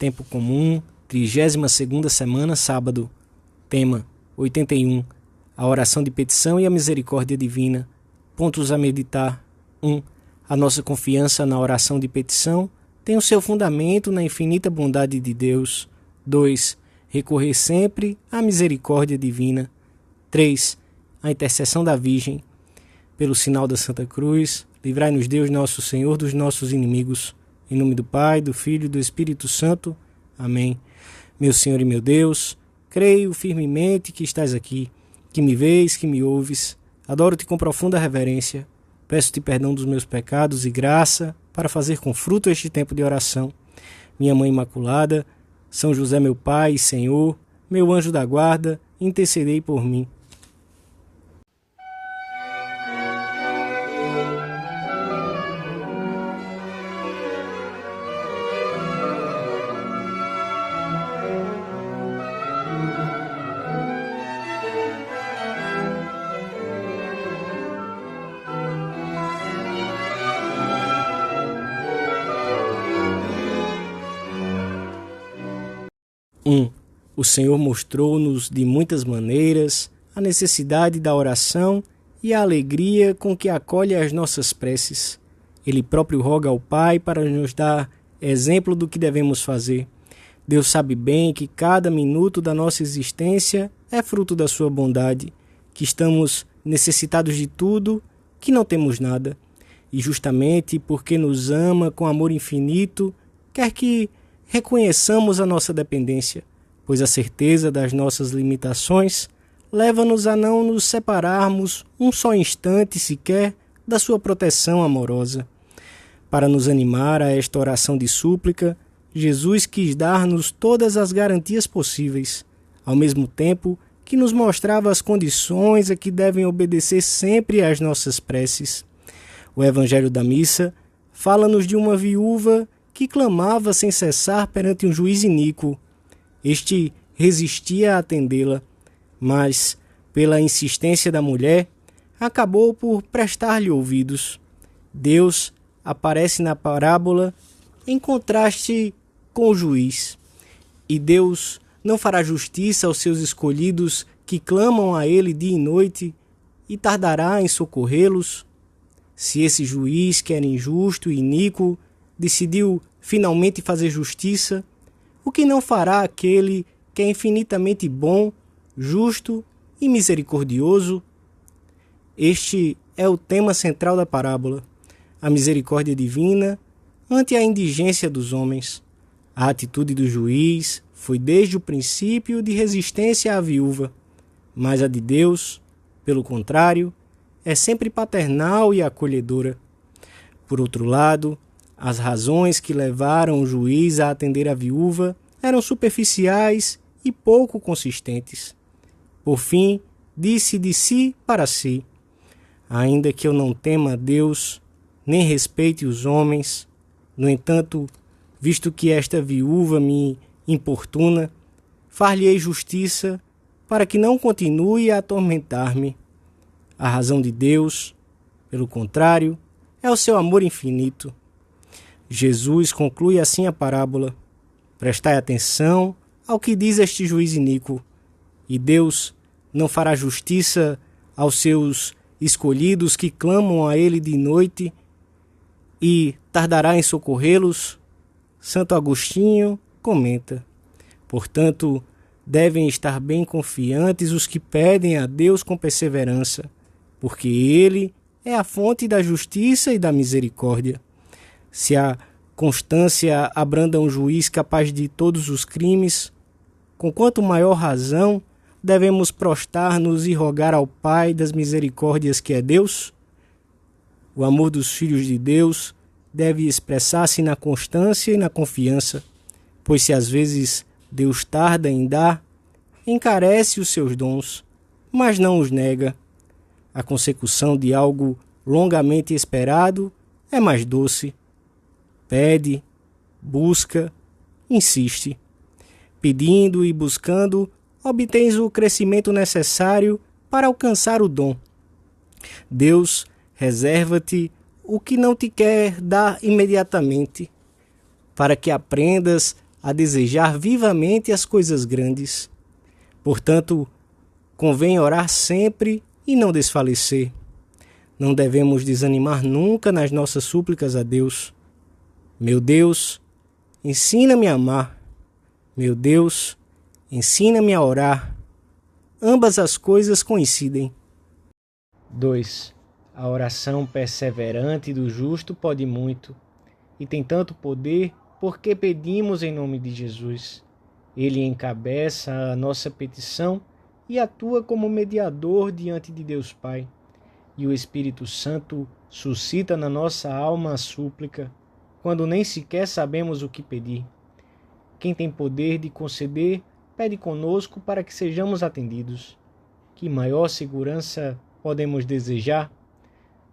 Tempo comum, 32ª semana, sábado. Tema 81. A oração de petição e a misericórdia divina. Pontos a meditar. 1. A nossa confiança na oração de petição tem o seu fundamento na infinita bondade de Deus. 2. Recorrer sempre à misericórdia divina. 3. A intercessão da Virgem. Pelo sinal da Santa Cruz, livrai-nos Deus nosso Senhor dos nossos inimigos. Em nome do Pai, do Filho e do Espírito Santo. Amém. Meu Senhor e meu Deus, creio firmemente que estás aqui, que me vês, que me ouves. Adoro-te com profunda reverência. Peço-te perdão dos meus pecados e graça para fazer com fruto este tempo de oração. Minha Mãe Imaculada, São José meu Pai e Senhor, meu anjo da guarda, intercedei por mim. O Senhor mostrou-nos de muitas maneiras a necessidade da oração e a alegria com que acolhe as nossas preces. Ele próprio roga ao Pai para nos dar exemplo do que devemos fazer. Deus sabe bem que cada minuto da nossa existência é fruto da sua bondade, que estamos necessitados de tudo, que não temos nada. E justamente porque nos ama com amor infinito, quer que reconheçamos a nossa dependência, pois a certeza das nossas limitações leva-nos a não nos separarmos um só instante sequer da sua proteção amorosa. Para nos animar a esta oração de súplica, Jesus quis dar-nos todas as garantias possíveis, ao mesmo tempo que nos mostrava as condições a que devem obedecer sempre às nossas preces. O Evangelho da Missa fala-nos de uma viúva que clamava sem cessar perante um juiz iníquo. Este resistia a atendê-la, mas, pela insistência da mulher, acabou por prestar-lhe ouvidos. Deus aparece na parábola em contraste com o juiz. E Deus não fará justiça aos seus escolhidos que clamam a Ele dia e noite e tardará em socorrê-los? Se esse juiz, que era injusto e iníquo, decidiu finalmente fazer justiça, o que não fará aquele que é infinitamente bom, justo e misericordioso? Este é o tema central da parábola, a misericórdia divina ante a indigência dos homens. A atitude do juiz foi desde o princípio de resistência à viúva, mas a de Deus, pelo contrário, é sempre paternal e acolhedora. Por outro lado, as razões que levaram o juiz a atender a viúva eram superficiais e pouco consistentes. Por fim, disse de si para si: ainda que eu não tema a Deus, nem respeite os homens, no entanto, visto que esta viúva me importuna, far-lhe-ei justiça para que não continue a atormentar-me. A razão de Deus, pelo contrário, é o seu amor infinito. Jesus conclui assim a parábola: prestai atenção ao que diz este juiz iníquo, e Deus não fará justiça aos seus escolhidos que clamam a Ele de noite e tardará em socorrê-los? Santo Agostinho comenta: portanto, devem estar bem confiantes os que pedem a Deus com perseverança, porque Ele é a fonte da justiça e da misericórdia. Se a constância abranda um juiz capaz de todos os crimes, com quanto maior razão devemos prostrar-nos e rogar ao Pai das misericórdias, que é Deus? O amor dos filhos de Deus deve expressar-se na constância e na confiança, pois se às vezes Deus tarda em dar, encarece os seus dons, mas não os nega. A consecução de algo longamente esperado é mais doce. Pede, busca, insiste. Pedindo e buscando, obtens o crescimento necessário para alcançar o dom. Deus reserva-te o que não te quer dar imediatamente, para que aprendas a desejar vivamente as coisas grandes. Portanto, convém orar sempre e não desfalecer. Não devemos desanimar nunca nas nossas súplicas a Deus. Meu Deus, ensina-me a amar. Meu Deus, ensina-me a orar. Ambas as coisas coincidem. 2. A oração perseverante do justo pode muito, e tem tanto poder porque pedimos em nome de Jesus. Ele encabeça a nossa petição e atua como mediador diante de Deus Pai. E o Espírito Santo suscita na nossa alma a súplica, quando nem sequer sabemos o que pedir. Quem tem poder de conceder, pede conosco para que sejamos atendidos. Que maior segurança podemos desejar?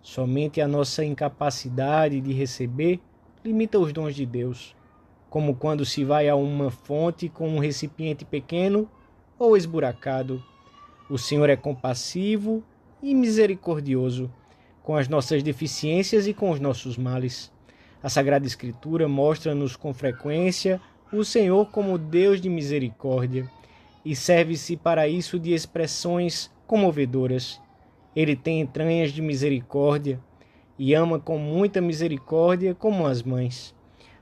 Somente a nossa incapacidade de receber limita os dons de Deus, como quando se vai a uma fonte com um recipiente pequeno ou esburacado. O Senhor é compassivo e misericordioso com as nossas deficiências e com os nossos males. A Sagrada Escritura mostra-nos com frequência o Senhor como Deus de misericórdia e serve-se para isso de expressões comovedoras. Ele tem entranhas de misericórdia e ama com muita misericórdia como as mães.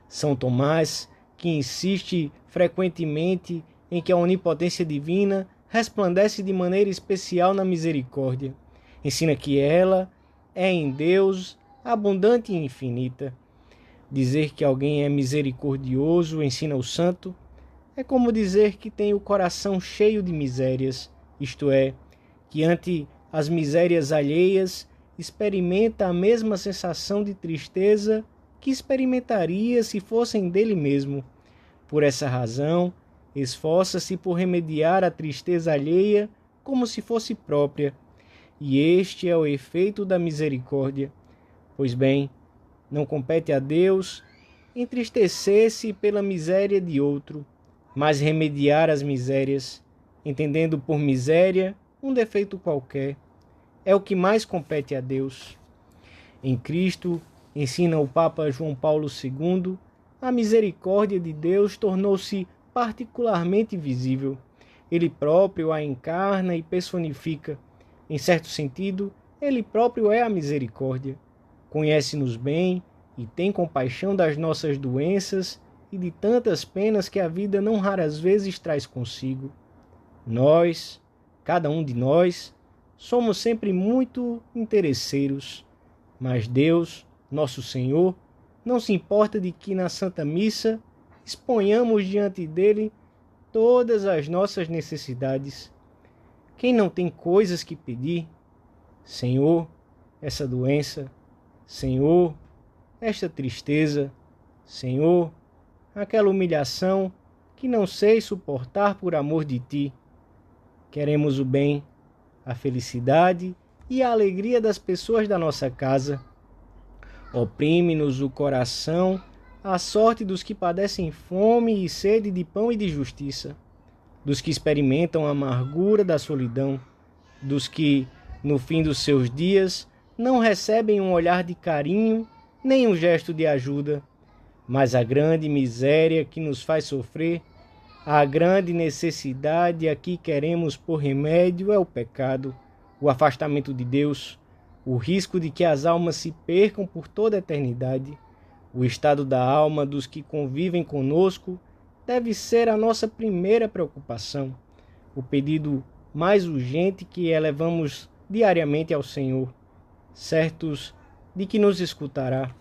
São Tomás, que insiste frequentemente em que a onipotência divina resplandece de maneira especial na misericórdia, ensina que ela é em Deus abundante e infinita. Dizer que alguém é misericordioso, ensina o santo, é como dizer que tem o coração cheio de misérias, isto é, que ante as misérias alheias experimenta a mesma sensação de tristeza que experimentaria se fossem dele mesmo. Por essa razão, esforça-se por remediar a tristeza alheia como se fosse própria. E este é o efeito da misericórdia. Pois bem, não compete a Deus entristecer-se pela miséria de outro, mas remediar as misérias, entendendo por miséria um defeito qualquer. É o que mais compete a Deus. Em Cristo, ensina o Papa João Paulo II, a misericórdia de Deus tornou-se particularmente visível. Ele próprio a encarna e personifica. Em certo sentido, ele próprio é a misericórdia. Conhece-nos bem e tem compaixão das nossas doenças e de tantas penas que a vida não raras vezes traz consigo. Nós, cada um de nós, somos sempre muito interesseiros, mas Deus, nosso Senhor, não se importa de que na Santa Missa exponhamos diante dele todas as nossas necessidades. Quem não tem coisas que pedir? Senhor, essa doença. Senhor, esta tristeza. Senhor, aquela humilhação que não sei suportar por amor de ti. Queremos o bem, a felicidade e a alegria das pessoas da nossa casa. Oprime-nos o coração a sorte dos que padecem fome e sede de pão e de justiça, dos que experimentam a amargura da solidão, dos que, no fim dos seus dias, não recebem um olhar de carinho nem um gesto de ajuda, mas a grande miséria que nos faz sofrer, a grande necessidade a que queremos por remédio é o pecado, o afastamento de Deus, o risco de que as almas se percam por toda a eternidade. O estado da alma dos que convivem conosco deve ser a nossa primeira preocupação, o pedido mais urgente que elevamos diariamente ao Senhor, certos de que nos escutará.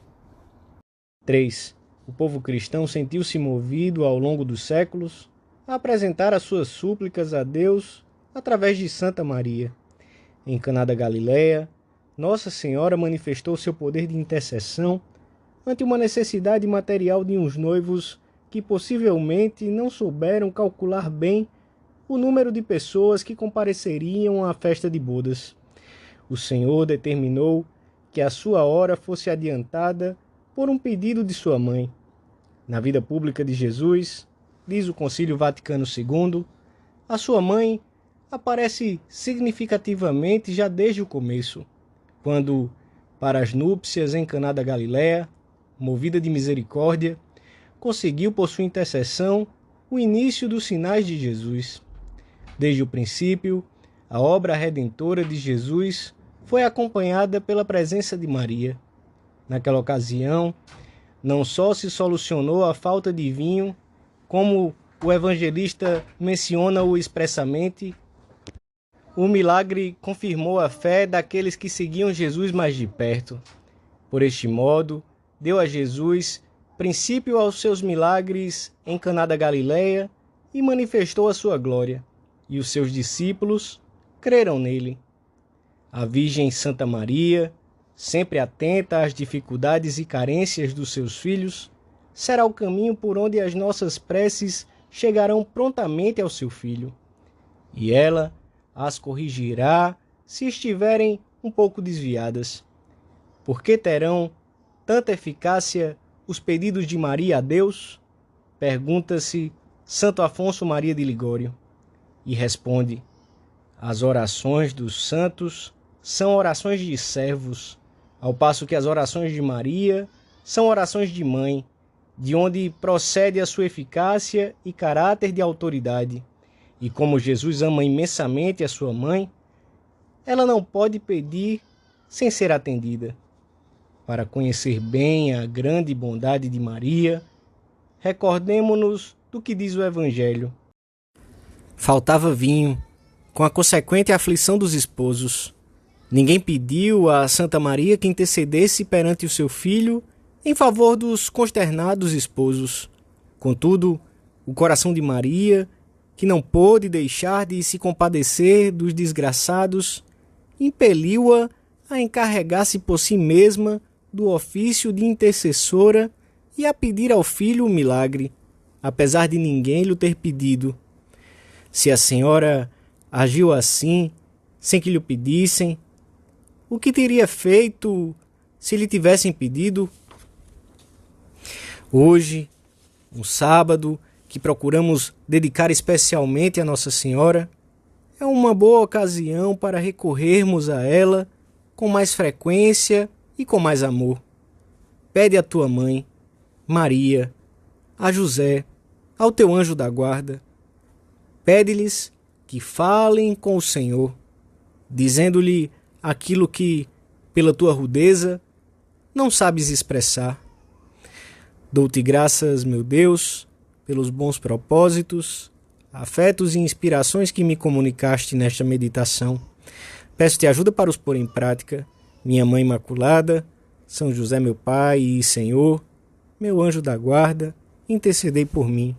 3. O povo cristão sentiu-se movido ao longo dos séculos a apresentar as suas súplicas a Deus através de Santa Maria. Em Caná da Galileia, Nossa Senhora manifestou seu poder de intercessão ante uma necessidade material de uns noivos que possivelmente não souberam calcular bem o número de pessoas que compareceriam à festa de bodas. O Senhor determinou que a sua hora fosse adiantada por um pedido de sua mãe. Na vida pública de Jesus, diz o Concílio Vaticano II, a sua mãe aparece significativamente já desde o começo, quando, para as núpcias em Caná da Galileia, movida de misericórdia, conseguiu por sua intercessão o início dos sinais de Jesus. Desde o princípio, a obra redentora de Jesus foi acompanhada pela presença de Maria. Naquela ocasião, não só se solucionou a falta de vinho, como o evangelista menciona-o expressamente, o milagre confirmou a fé daqueles que seguiam Jesus mais de perto. Por este modo, deu a Jesus princípio aos seus milagres em Caná da Galileia e manifestou a sua glória, e os seus discípulos creram nele. A Virgem Santa Maria, sempre atenta às dificuldades e carências dos seus filhos, será o caminho por onde as nossas preces chegarão prontamente ao seu Filho. E ela as corrigirá se estiverem um pouco desviadas. Por que terão tanta eficácia os pedidos de Maria a Deus? Pergunta-se Santo Afonso Maria de Ligório. E responde: as orações dos santos são orações de servos, ao passo que as orações de Maria são orações de mãe, de onde procede a sua eficácia e caráter de autoridade. E como Jesus ama imensamente a sua mãe, ela não pode pedir sem ser atendida. Para conhecer bem a grande bondade de Maria, recordemo-nos do que diz o Evangelho. Faltava vinho, com a consequente aflição dos esposos. Ninguém pediu a Santa Maria que intercedesse perante o seu filho em favor dos consternados esposos. Contudo, o coração de Maria, que não pôde deixar de se compadecer dos desgraçados, impeliu-a a encarregar-se por si mesma do ofício de intercessora e a pedir ao filho o milagre, apesar de ninguém lhe ter pedido. Se a senhora agiu assim, sem que lhe pedissem, o que teria feito se lhe tivessem pedido? Hoje, um sábado que procuramos dedicar especialmente a Nossa Senhora, é uma boa ocasião para recorrermos a ela com mais frequência e com mais amor. Pede à tua mãe, Maria, a José, ao teu anjo da guarda. Pede-lhes que falem com o Senhor, dizendo-lhe aquilo que, pela tua rudeza, não sabes expressar. Dou-te graças, meu Deus, pelos bons propósitos, afetos e inspirações que me comunicaste nesta meditação. Peço-te ajuda para os pôr em prática. Minha Mãe Imaculada, São José meu Pai e Senhor, meu anjo da guarda, intercedei por mim.